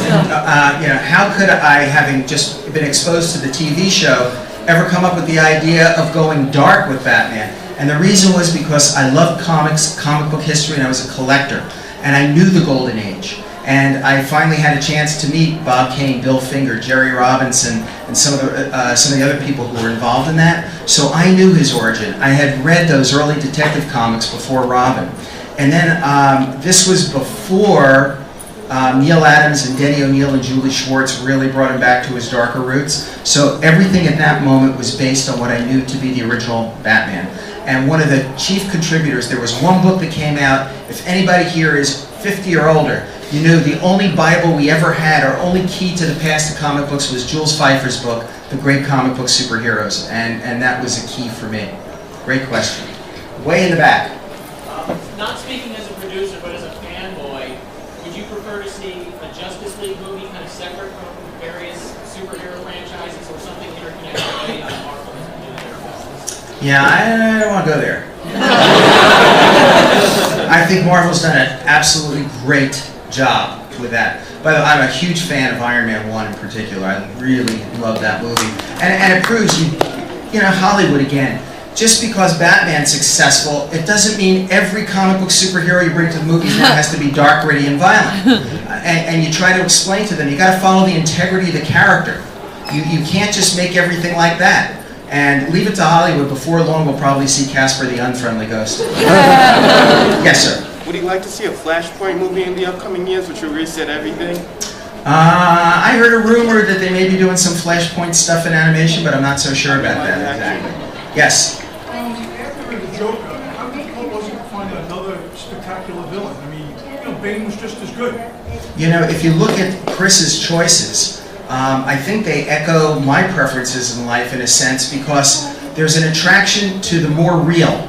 How could I, having just been exposed to the TV show, ever come up with the idea of going dark with Batman? And the reason was because I loved comics, comic book history, and I was a collector. And I knew the Golden Age. And I finally had a chance to meet Bob Kane, Bill Finger, Jerry Robinson, and some of the other people who were involved in that. So I knew his origin. I had read those early detective comics before Robin. And then this was before Neil Adams and Denny O'Neil and Julie Schwartz really brought him back to his darker roots. So everything at that moment was based on what I knew to be the original Batman. And one of the chief contributors, there was one book that came out, if anybody here is 50 or older, you knew the only Bible we ever had, our only key to the past of comic books was Jules Pfeiffer's book, The Great Comic Book Superheroes, and that was a key for me. Great question. Way in the back. Not speaking as a producer, but as a fanboy, would you prefer to see a Justice League movie kind of separate from various superhero franchises or something interconnected with Marvel and their films? Yeah, I don't want to go there. I think Marvel's done an absolutely great job with that. By the way, I'm a huge fan of Iron Man 1 in particular. I really love that movie. And it proves you know, Hollywood again. Just because Batman's successful, it doesn't mean every comic book superhero you bring to the movies now has to be dark, gritty, and violent. And you try to explain to them, you got to follow the integrity of the character. You can't just make everything like that. And leave it to Hollywood. Before long, we'll probably see Casper the Unfriendly Ghost. Yes, sir. Would you like to see a Flashpoint movie in the upcoming years, which will reset everything? I heard a rumor that they may be doing some Flashpoint stuff in animation, but I'm not so sure about that exactly. Yes? After the Joker, how difficult was it to find another spectacular villain? I mean, you know, Bane was just as good. You know, if you look at Chris's choices, I think they echo my preferences in life in a sense, because there's an attraction to the more real,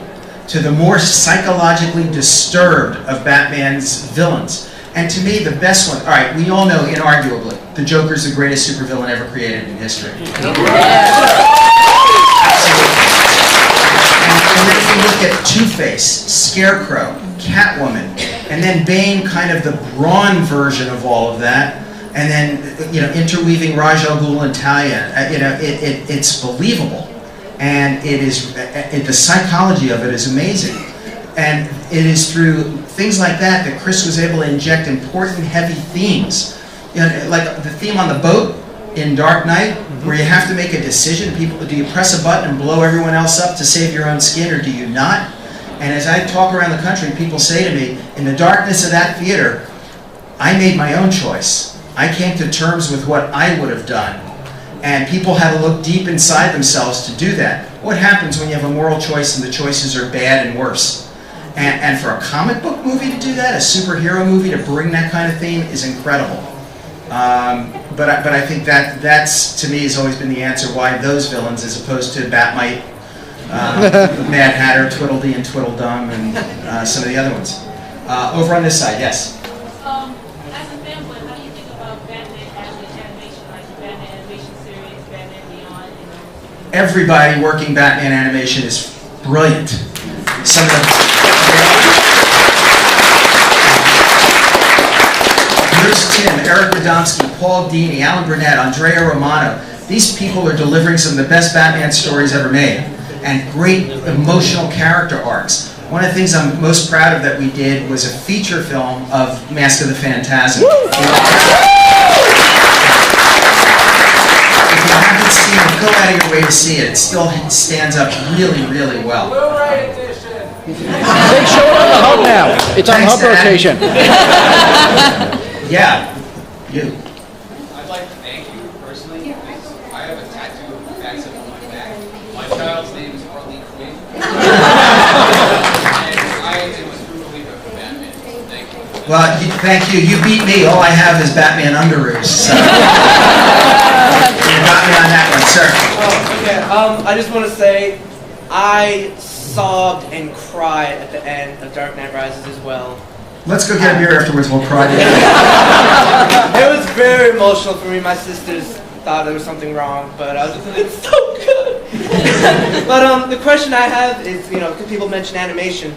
to the more psychologically disturbed of Batman's villains. And to me, the best one, all right, we all know inarguably, the Joker's the greatest supervillain ever created in history. Absolutely. And then if you look at Two-Face, Scarecrow, Catwoman, and then Bane, kind of the brawn version of all of that, and then, you know, interweaving Ra's al Ghul and Talia, you know, it's believable. And it is, the psychology of it is amazing. And it is through things like that that Chris was able to inject important, heavy themes. You know, like the theme on the boat in Dark Knight, where you have to make a decision. People, do you press a button and blow everyone else up to save your own skin, or do you not? And as I talk around the country, people say to me, in the darkness of that theater, I made my own choice. I came to terms with what I would have done. And people had to look deep inside themselves to do that. What happens when you have a moral choice and the choices are bad and worse? And for a comic book movie to do that, a superhero movie to bring that kind of theme is incredible. But I think that's, to me, has always been the answer why those villains, as opposed to Batmite, Mad Hatter, Tweedledee and Tweedledum, and some of the other ones. Over on this side, yes? As a fanboy, how do you think about Batman as an animation, like the Batman animation series, Batman Beyond? Everybody working Batman animation is brilliant. Some of the Bruce Timm, Eric Radomski, Paul Dini, Alan Burnett, Andrea Romano. These people are delivering some of the best Batman stories ever made, and great emotional character arcs. One of the things I'm most proud of that we did was a feature film of Mask of the Phantasm. If you haven't seen it, go out of your way to see it. It still stands up really, really well. Blu-ray edition. They show it on the hub now. It's on hub rotation. Yeah, you. I'd like to thank you personally, because I have a tattoo of the accent on my back. My child's name is Harley Quinn. And I am a true believer for Batman. Thank you. Well, thank you. You beat me. All I have is Batman underoos. So. You got me on that one, sir. Oh, okay. I just want to say, I sobbed and cried at the end of Dark Knight Rises as well. Let's go get a beer afterwards. We'll cry together. It was very emotional for me. My sisters thought there was something wrong, but I was just like, it's so good. But the question I have is, you know, because people mention animation,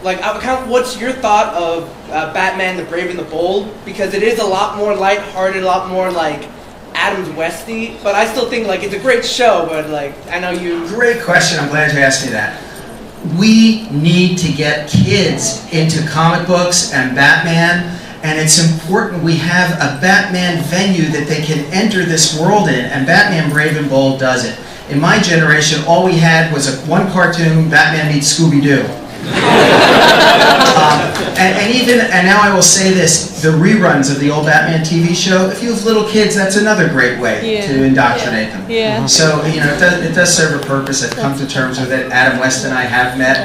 like, what's your thought of Batman: The Brave and the Bold? Because it is a lot more lighthearted, a lot more like Adams Westy, but I still think like it's a great show. But like, I know you. Great question. I'm glad you asked me that. We need to get kids into comic books and Batman, and it's important we have a Batman venue that they can enter this world in, and Batman Brave and Bold does it. In my generation, all we had was one cartoon, Batman meets Scooby-Doo. And now I will say this, the reruns of the old Batman TV show, if you have little kids, that's another great way to indoctrinate them. Yeah. So, you know, it does serve a purpose. I've come to terms with it. Adam West and I have met.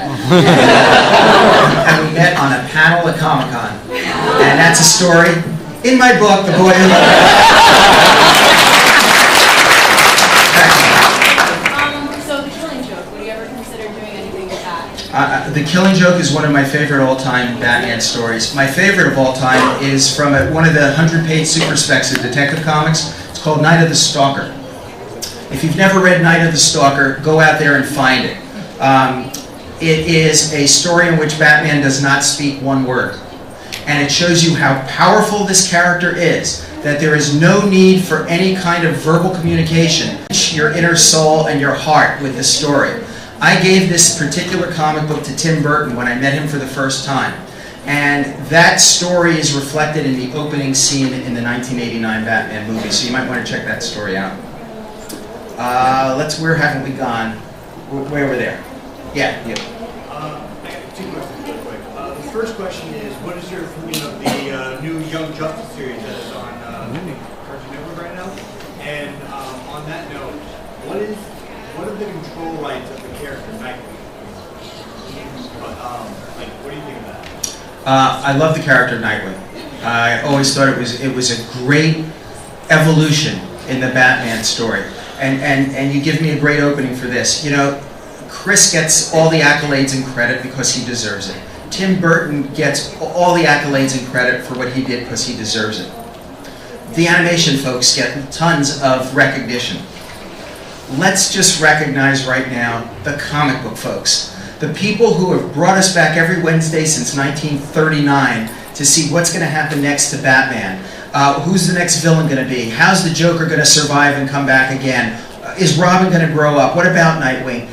And we met on a panel at Comic-Con. And that's a story in my book, The Boy Who Loved. So the Killing Joke, would you ever consider doing anything with that? The Killing Joke is one of my favorite all-time Batman stories. My favorite of all time is from one of the 100-page super specs of Detective Comics. It's called Night of the Stalker. If you've never read Night of the Stalker, go out there and find it. It is a story in which Batman does not speak one word. And it shows you how powerful this character is, that there is no need for any kind of verbal communication. Your inner soul and your heart with the story. I gave this particular comic book to Tim Burton when I met him for the first time. And that story is reflected in the opening scene in the 1989 Batman movie, so you might want to check that story out. Where haven't we gone? Way over there. Yeah, you. I got 2 questions real quick. The first question is, what is your opinion of the new Young Justice series that is on Cartoon Network right now? And on that note, what are the control rights of the character Nightwing? What do you think of that? I love the character Nightwing. I always thought it was a great evolution in the Batman story. And you give me a great opening for this. You know, Chris gets all the accolades and credit because he deserves it. Tim Burton gets all the accolades and credit for what he did because he deserves it. The animation folks get tons of recognition. Let's just recognize right now the comic book folks. The people who have brought us back every Wednesday since 1939 to see what's going to happen next to Batman. Who's the next villain going to be? How's the Joker going to survive and come back again? Is Robin going to grow up? What about Nightwing?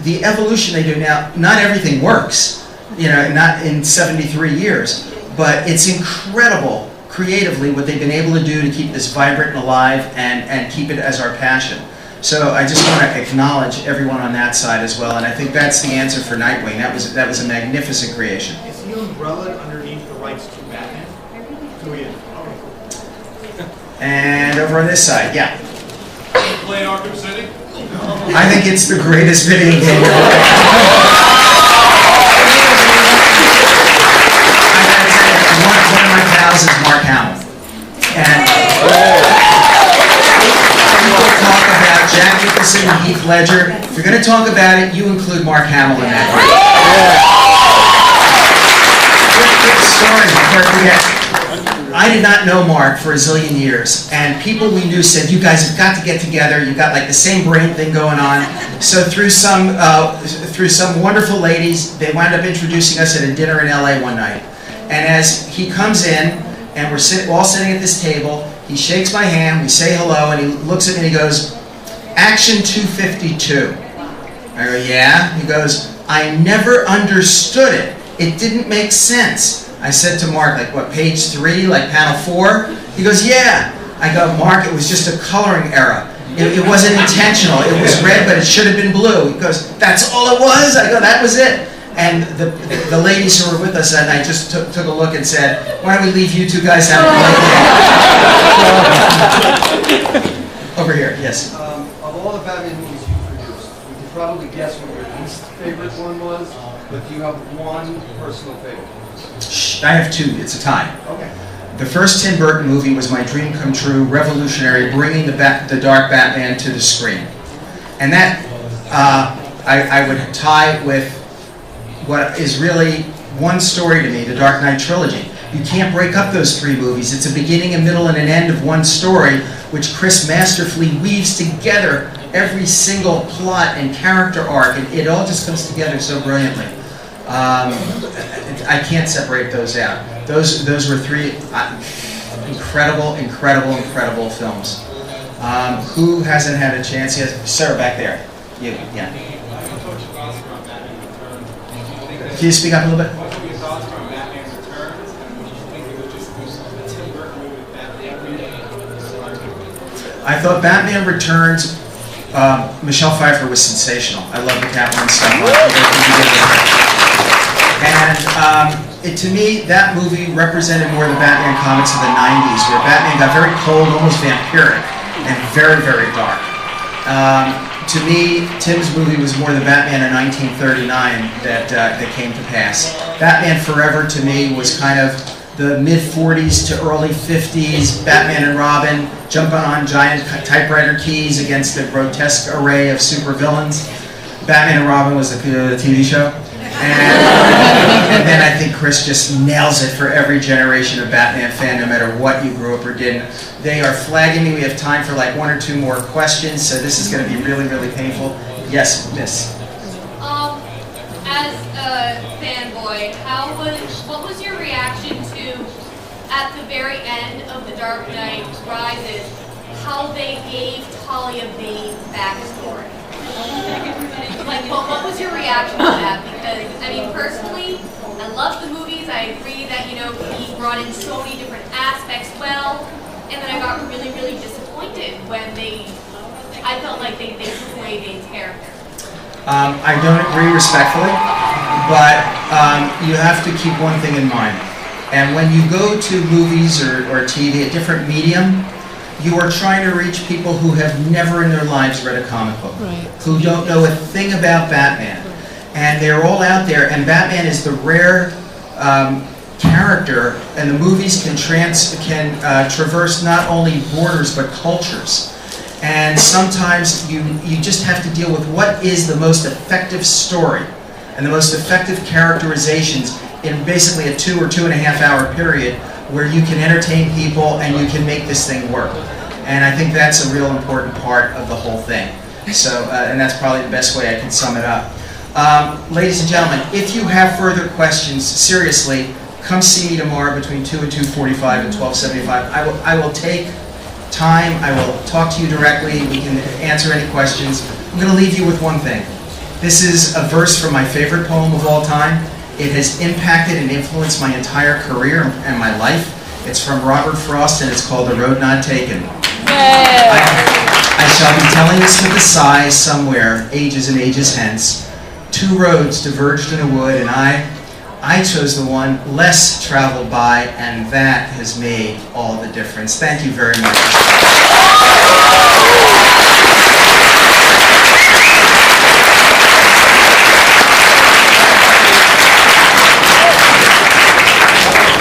The evolution they do now, not everything works, you know, not in 73 years, but it's incredible creatively what they've been able to do to keep this vibrant and alive and keep it as our passion. So I just want to acknowledge everyone on that side as well, and I think that's the answer for Nightwing. That was a magnificent creation. Is he umbrella underneath the rights to Batman? So he is. Okay, cool. And over on this side, yeah. Play Arkham City? I think it's the greatest video game ever. One of my pals is Mark Hamill. And people talk about Jack Nicholson and Heath Ledger. If you're going to talk about it, you include Mark Hamill in that group. Quick story before I forget. I did not know Mark for a zillion years, and people we knew said, you guys have got to get together, you've got like the same brain thing going on. So through some wonderful ladies, they wound up introducing us at a dinner in LA one night. And as he comes in, and we're all sitting at this table, he shakes my hand, we say hello, and he looks at me and he goes, Action 252. I go, yeah? He goes, I never understood it. It didn't make sense. I said to Mark, like, what, page 3, like panel 4? He goes, yeah. I go, Mark, it was just a coloring error. It wasn't intentional. It was red, but it should have been blue. He goes, that's all it was? I go, that was it. And the ladies who were with us that night just took a look and said, why don't we leave you two guys out and play game? Over here, yes. Of all the Batman movies you produced, we could probably guess what your least favorite one was, but do you have one personal favorite? I have 2. It's a tie. Okay. The first Tim Burton movie was my dream come true, revolutionary, bringing the dark Batman to the screen. And that I would tie with what is really one story to me, the Dark Knight trilogy. You can't break up those 3 movies. It's a beginning, a middle, and an end of one story, which Chris masterfully weaves together every single plot and character arc, and it all just comes together so brilliantly. I can't separate those out. Those were 3 incredible films. Who hasn't had a chance yet? Sarah, back there. You, yeah. Can you speak up a little bit? I thought Batman Returns, Michelle Pfeiffer was sensational. I love the Catwoman stuff. And to me, that movie represented more the Batman comics of the 90s, where Batman got very cold, almost vampiric, and very, very dark. To me, Tim's movie was more the Batman of 1939 that came to pass. Batman Forever, to me, was kind of the mid-40s to early 50s, Batman and Robin jumping on giant typewriter keys against a grotesque array of supervillains. Batman and Robin was the TV show. And then I think Chris just nails it for every generation of Batman fan, no matter what you grew up or didn't. They are flagging me. We have time for like 1 or 2 more questions, so this is going to be really, really painful. Yes, Miss. As a fanboy, what was your reaction to, at the very end of The Dark Knight Rises, how they gave Talia Bane's backstory? Like, what was your reaction to that? Because, I mean, personally, I love the movies. I agree that, you know, he brought in so many different aspects well, and then I got really, really disappointed when I felt like they took away Bane's character. I don't agree respectfully, but you have to keep one thing in mind. And when you go to movies or TV, a different medium, you are trying to reach people who have never in their lives read a comic book, who don't know a thing about Batman. And they're all out there, and Batman is the rare character, and the movies can traverse not only borders but cultures. And sometimes you just have to deal with what is the most effective story and the most effective characterizations in basically a 2 or 2.5 hour period where you can entertain people and you can make this thing work. And I think that's a real important part of the whole thing. So, and that's probably the best way I can sum it up. Ladies and gentlemen, if you have further questions, seriously, come see me tomorrow between 2 and 2:45 and 12:75. I will take time, I will talk to you directly, we can answer any questions. I'm going to leave you with one thing. This is a verse from my favorite poem of all time. It has impacted and influenced my entire career and my life. It's from Robert Frost and it's called The Road Not Taken. I shall be telling this with a sigh somewhere, ages and ages hence. 2 roads diverged in a wood and I chose the one less traveled by, and that has made all the difference. Thank you very much.